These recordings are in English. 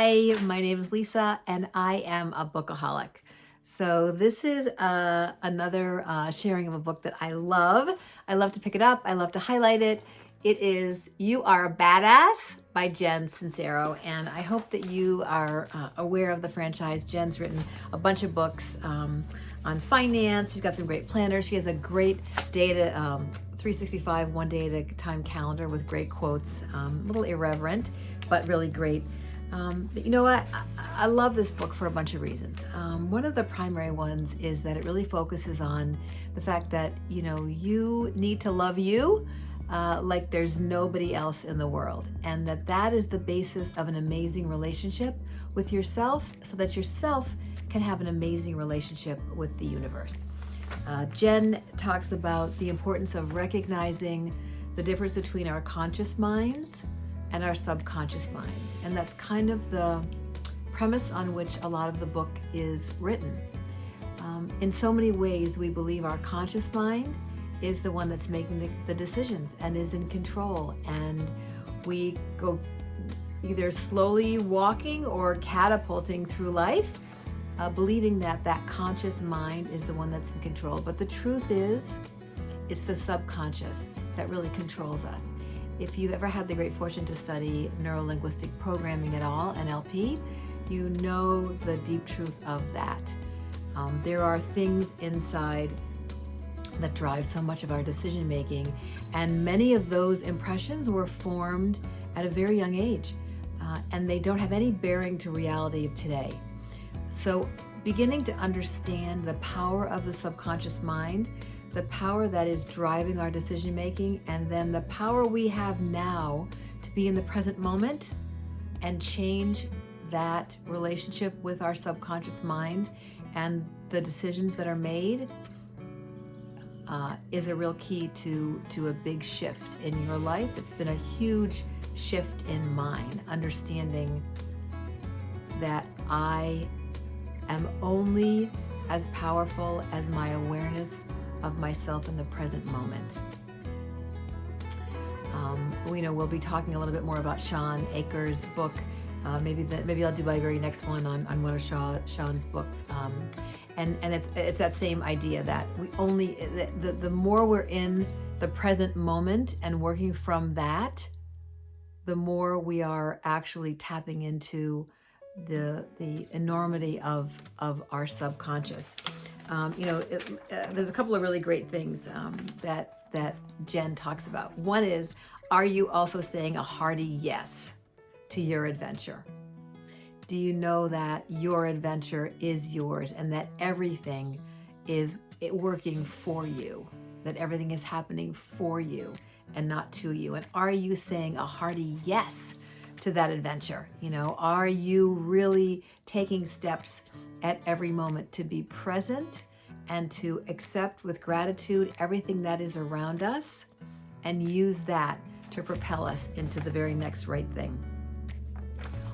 Hi, my name is Lisa, and I am a bookaholic. So this is another sharing of a book that I love. I love to pick it up. I love to highlight it. It is You Are a Badass by Jen Sincero, and I hope that you are aware of the franchise. Jen's written a bunch of books on finance. She's got some great planners. She has a great data 365 one day at a time calendar with great quotes, a little irreverent, but really great. But you know what? I love this book for a bunch of reasons. One of the primary ones is that it really focuses on the fact that, you need to love you like there's nobody else in the world. And that is the basis of an amazing relationship with yourself so that yourself can have an amazing relationship with the universe. Jen talks about the importance of recognizing the difference between our conscious minds and our subconscious minds. And that's kind of the premise on which a lot of the book is written. In so many ways, we believe our conscious mind is the one that's making the decisions and is in control. And we go either slowly walking or catapulting through life, believing that conscious mind is the one that's in control. But the truth is, it's the subconscious that really controls us. If you've ever had the great fortune to study neuro-linguistic programming at all, NLP, you know the deep truth of that. There are things inside that drive so much of our decision making, and many of those impressions were formed at a very young age, and they don't have any bearing to reality of today. So beginning to understand the power of the subconscious mind, the power that is driving our decision making, and then the power we have now to be in the present moment and change that relationship with our subconscious mind and the decisions that are made is a real key to a big shift in your life. It's been a huge shift in mine, understanding that I am only as powerful as my awareness of myself in the present moment. We'll be talking a little bit more about Sean Akers' book. Maybe I'll do my very next one on one of Sean's books. And it's that same idea that the more we're in the present moment and working from that, the more we are actually tapping into the enormity of our subconscious. There's a couple of really great things that Jen talks about. One is, are you also saying a hearty yes to your adventure? Do you know that your adventure is yours and that everything is working for you, that everything is happening for you and not to you? And are you saying a hearty yes to that adventure? Are you really taking steps at every moment to be present and to accept with gratitude everything that is around us and use that to propel us into the very next right thing?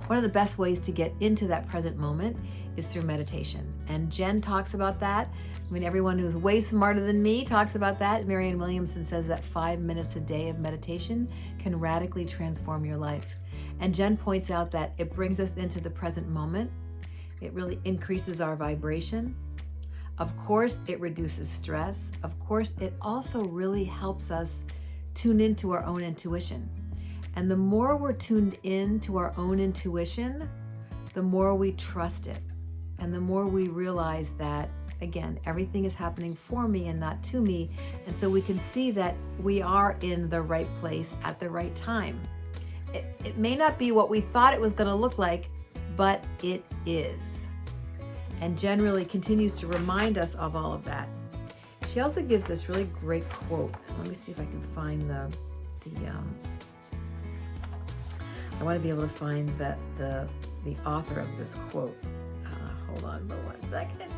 One of the best ways to get into that present moment is through meditation. And Jen talks about that. Everyone who's way smarter than me talks about that. Marianne Williamson says that 5 minutes a day of meditation can radically transform your life. And Jen points out that it brings us into the present moment. It really increases our vibration. Of course, it reduces stress. Of course, it also really helps us tune into our own intuition. And the more we're tuned in to our own intuition, the more we trust it. And the more we realize that, again, everything is happening for me and not to me. And so we can see that we are in the right place at the right time. It may not be what we thought it was going to look like, but it is. And Jen really continues to remind us of all of that. She also gives this really great quote. Let me see if I can find I want to be able to find the author of this quote. Hold on for 1 second.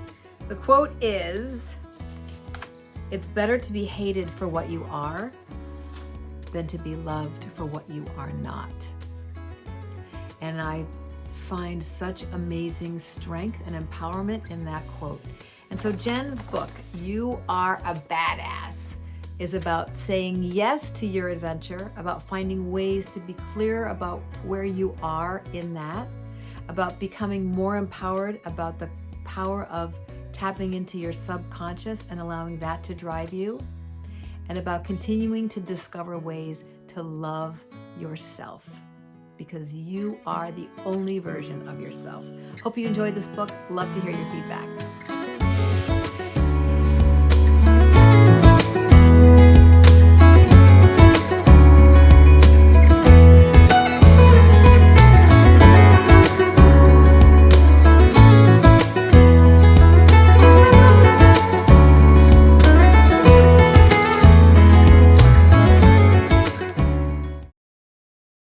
The quote is, "It's better to be hated for what you are than to be loved for what you are not." And I find such amazing strength and empowerment in that quote. And so Jen's book, You Are a Badass, is about saying yes to your adventure, about finding ways to be clear about where you are in that, about becoming more empowered, about the power of tapping into your subconscious and allowing that to drive you, and about continuing to discover ways to love yourself, because you are the only version of yourself. Hope you enjoyed this book. Love to hear your feedback.